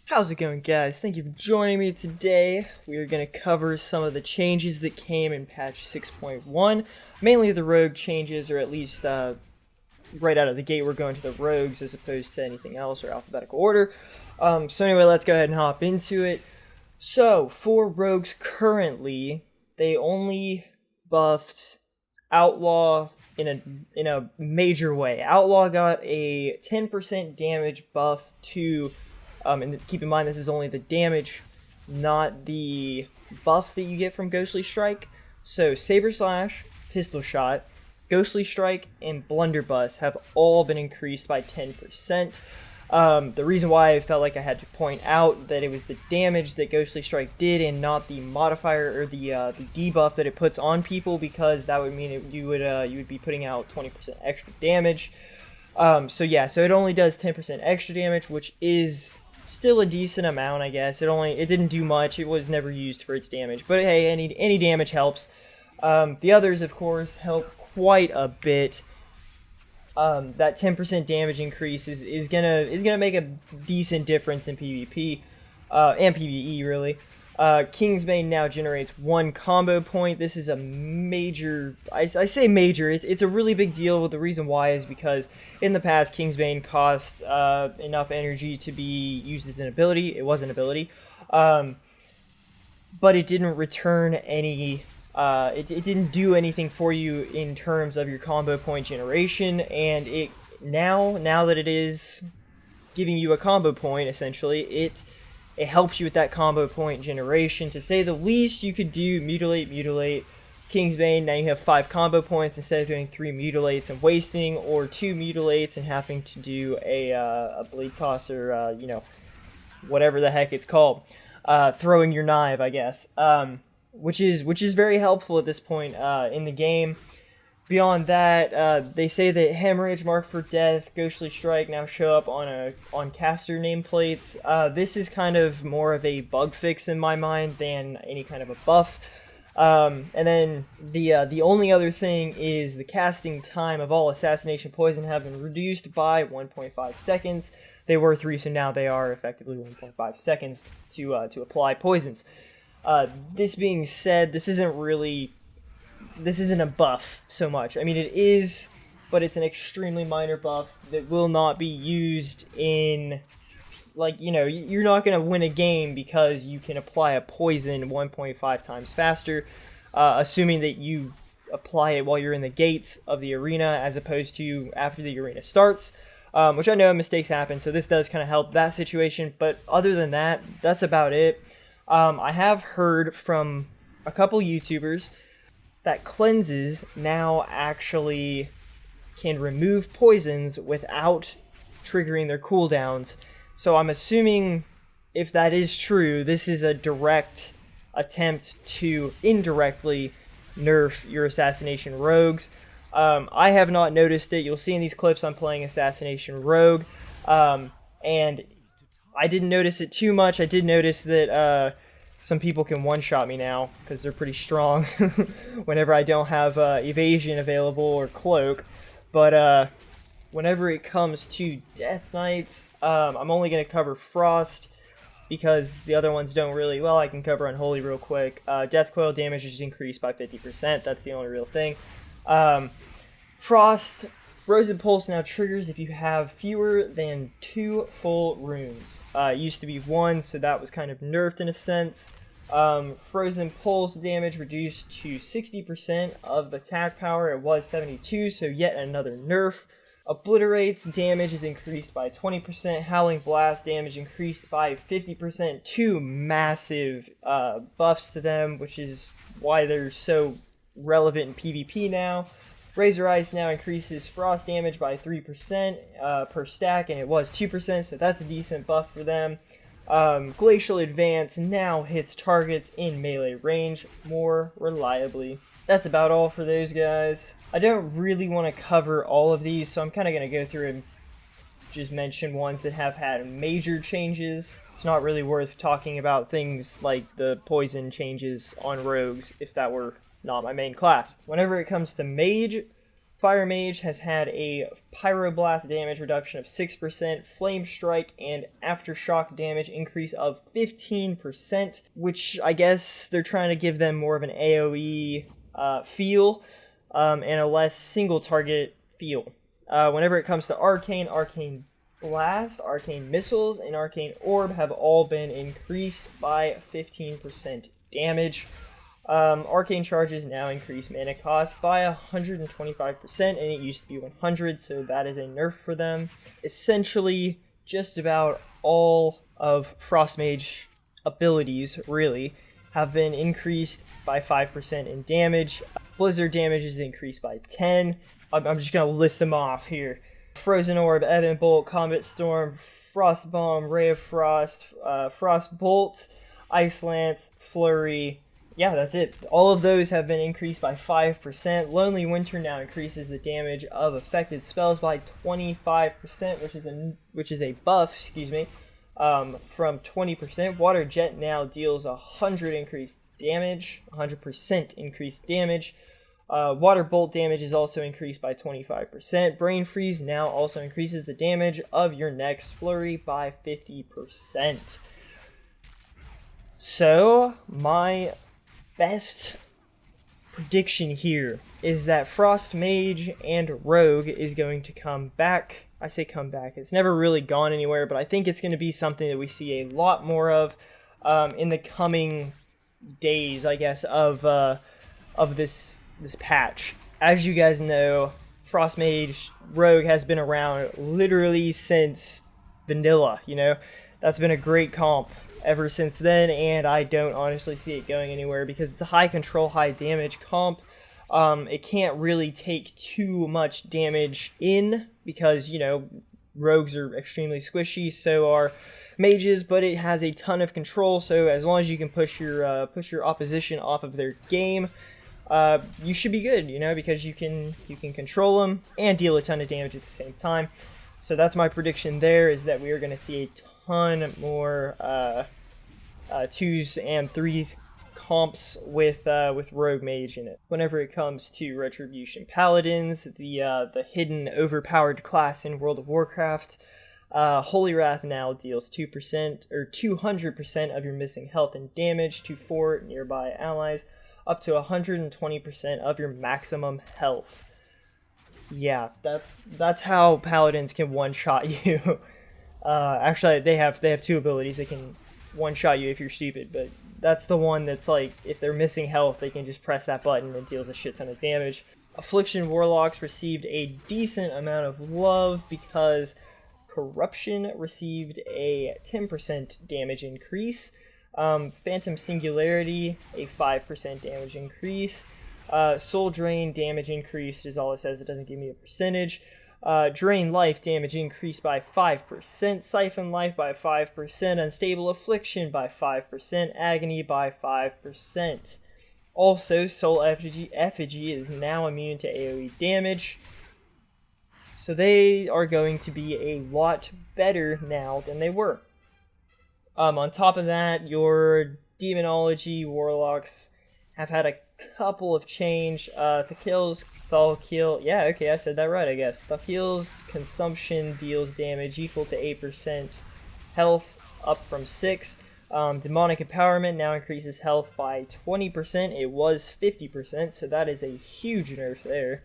How's it going, guys? Thank you for joining me today. We are going to cover some of the changes that came in patch 6.1, mainly the rogue changes, or at least right out of the gate we're going to the rogues as opposed to anything else or alphabetical order. So anyway, let's go ahead and hop into it. So, for rogues currently, they only buffed Outlaw in a major way. Outlaw got a 10% damage buff to and keep in mind this is only the damage, not the buff that you get from Ghostly Strike. So Saber Slash, Pistol Shot, Ghostly Strike, and Blunderbuss have all been increased by 10%. The reason why I felt like I had to point out that it was the damage that Ghostly Strike did and not the modifier or the debuff that it puts on people, because that would mean you would be putting out 20% extra damage. So it only does 10% extra damage, which is still a decent amount, I guess. It didn't do much. It was never used for its damage, but hey, any damage helps. The others, of course, help quite a bit. That 10% damage increase is gonna make a decent difference in PvP and PvE, really. Kingsbane now generates 1 combo point. This is a major, I say major, it's a really big deal. The reason why is because in the past, Kingsbane cost enough energy to be used as an ability. It was an ability, but it didn't return any, it didn't do anything for you in terms of your combo point generation, and it now that it is giving you a combo point, essentially, it helps you with that combo point generation. To say the least, you could do Mutilate, Kingsbane. Now you have 5 combo points instead of doing 3 Mutilates and wasting, or 2 Mutilates and having to do a Blade Toss, or, whatever the heck it's called. Throwing your knife, I guess. Which is very helpful at this point in the game. Beyond that, they say that Hemorrhage, Mark for Death, Ghostly Strike now show up on caster nameplates. This is kind of more of a bug fix in my mind than any kind of a buff. And then the only other thing is the casting time of all Assassination Poison have been reduced by 1.5 seconds. They were 3, so now they are effectively 1.5 seconds to apply poisons. This being said, this isn't a buff so much. I mean, it is, but it's an extremely minor buff that will not be used in, you're not going to win a game because you can apply a poison 1.5 times faster, assuming that you apply it while you're in the gates of the arena as opposed to after the arena starts, which I know mistakes happen, so this does kind of help that situation, but other than that, that's about it. I have heard from a couple YouTubers that cleanses now actually can remove poisons without triggering their cooldowns. So I'm assuming if that is true, this is a direct attempt to indirectly nerf your Assassination rogues. I have not noticed it. You'll see in these clips I'm playing Assassination Rogue, and I didn't notice it too much. I did notice that some people can one-shot me now, because they're pretty strong whenever I don't have evasion available or cloak. But whenever it comes to Death Knights, I'm only going to cover Frost, because the other ones don't really, well, I can cover Unholy real quick. Death Coil damage is increased by 50%, that's the only real thing. Frost, Frozen Pulse now triggers if you have fewer than 2 full runes. It used to be 1, so that was kind of nerfed in a sense. Frozen Pulse damage reduced to 60% of attack power. It was 72, so yet another nerf. Obliterates damage is increased by 20%. Howling Blast damage increased by 50%. 2 massive buffs to them, which is why they're so relevant in PvP now. Razor Ice now increases frost damage by 3% per stack, and it was 2%, so that's a decent buff for them. Glacial Advance now hits targets in melee range more reliably. That's about all for those guys. I don't really want to cover all of these, so I'm kind of going to go through and just mention ones that have had major changes. It's not really worth talking about things like the poison changes on rogues if that were not my main class. Whenever it comes to Mage, Fire Mage has had a Pyroblast damage reduction of 6%, Flame Strike and Aftershock damage increase of 15%, which I guess they're trying to give them more of an AoE feel and a less single target feel. Whenever it comes to Arcane, Arcane Blast, Arcane Missiles, and Arcane Orb have all been increased by 15% damage. Arcane charges now increase mana cost by 125%, and it used to be 100, so that is a nerf for them. Essentially, just about all of Frostmage abilities, really, have been increased by 5% in damage. Blizzard damage is increased by 10. I'm just going to list them off here. Frozen Orb, Ebon Bolt, Combat Storm, Frost Bomb, Ray of Frost, Frost Bolt, Ice Lance, Flurry. Yeah, that's it. All of those have been increased by 5%. Lonely Winter now increases the damage of affected spells by 25%, which is a buff, from 20%. Water Jet now deals 100% increased damage. Water Bolt damage is also increased by 25%. Brain Freeze now also increases the damage of your next flurry by 50%. So, my best prediction here is that Frost Mage and Rogue is going to come back. I say come back. It's never really gone anywhere, but I think it's going to be something that we see a lot more of in the coming days, I guess, of this patch. As you guys know, Frost Mage Rogue has been around literally since vanilla, you know? That's been a great comp ever since then, and I don't honestly see it going anywhere because it's a high control, high damage comp. It can't really take too much damage in because, you know, rogues are extremely squishy, so are mages, but it has a ton of control, so as long as you can push your opposition off of their game, you should be good, you know, because you can control them and deal a ton of damage at the same time. So that's my prediction there, is that we are going to see a ton more 2s and 3s comps with Rogue Mage in it. Whenever it comes to Retribution Paladins, the hidden overpowered class in World of Warcraft, Holy Wrath now deals 2% or 200% of your missing health and damage to 4 nearby allies, up to 120% of your maximum health. Yeah, that's how Paladins can one-shot you. Actually, they have 2 abilities. They can one-shot you if you're stupid, but that's the one that's like, if they're missing health, they can just press that button and it deals a shit ton of damage. Affliction Warlocks received a decent amount of love because Corruption received a 10% damage increase. Phantom Singularity, a 5% damage increase. Soul Drain damage increased is all it says. It doesn't give me a percentage. Drain Life damage increased by 5%. Siphon Life by 5%. Unstable Affliction by 5%. Agony by 5%. Also, Soul Effigy is now immune to AoE damage. So they are going to be a lot better now than they were. On top of that, your Demonology Warlocks have had a couple of change. Thakil's yeah, okay, I said that right, I guess. Thakil's consumption deals damage equal to 8% health, up from 6. Demonic Empowerment now increases health by 20%. It was 50%, so that is a huge nerf there.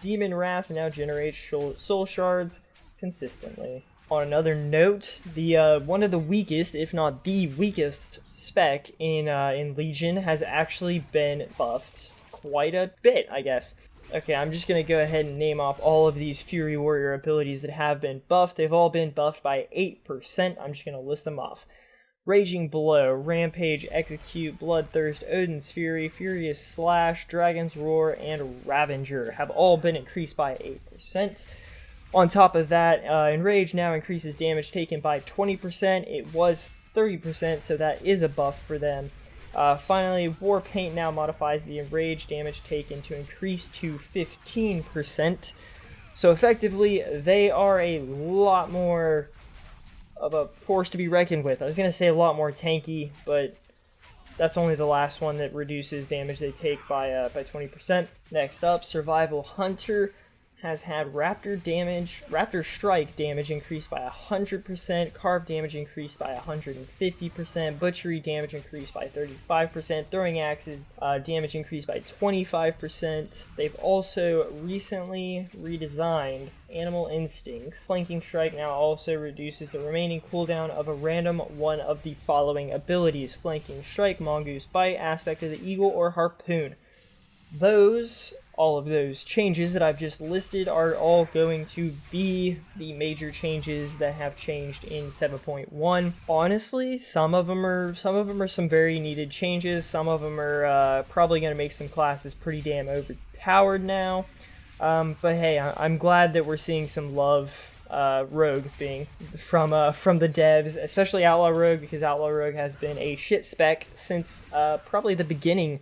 Demon Wrath now generates soul shards consistently. On another note, the one of the weakest, if not the weakest, spec in Legion has actually been buffed quite a bit, I guess. Okay, I'm just going to go ahead and name off all of these Fury Warrior abilities that have been buffed. They've all been buffed by 8%. I'm just going to list them off. Raging Blow, Rampage, Execute, Bloodthirst, Odin's Fury, Furious Slash, Dragon's Roar, and Ravager have all been increased by 8%. On top of that, Enrage now increases damage taken by 20%. It was 30%, so that is a buff for them. Finally, War Paint now modifies the Enrage damage taken to increase to 15%. So effectively, they are a lot more of a force to be reckoned with. I was going to say a lot more tanky, but that's only the last one that reduces damage they take by 20%. Next up, Survival Hunter. has had Raptor Strike damage increased by 100%, Carve damage increased by 150%, Butchery damage increased by 35%, Throwing Axes damage increased by 25%. They've also recently redesigned Animal Instincts. Flanking Strike now also reduces the remaining cooldown of a random one of the following abilities: Flanking Strike, Mongoose Bite, Aspect of the Eagle, or Harpoon. All of those changes that I've just listed are all going to be the major changes that have changed in 7.1. Honestly, some of them are some very needed changes. Some of them are probably going to make some classes pretty damn overpowered now. But hey, I'm glad that we're seeing some love Rogue being from the devs, especially Outlaw Rogue, because Outlaw Rogue has been a shit spec since probably the beginning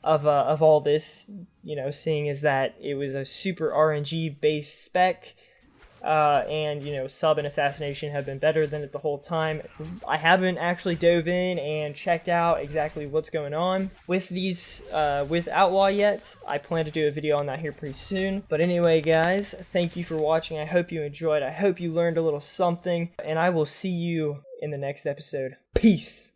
of all this, you know, seeing as that it was a super RNG based spec, and you know, Sub and Assassination have been better than it the whole time. I haven't actually dove in and checked out exactly what's going on with these with Outlaw yet. I plan to do a video on that here pretty soon. But anyway, guys, thank you for watching. I hope you enjoyed. I hope you learned a little something, and I will see you in the next episode. Peace.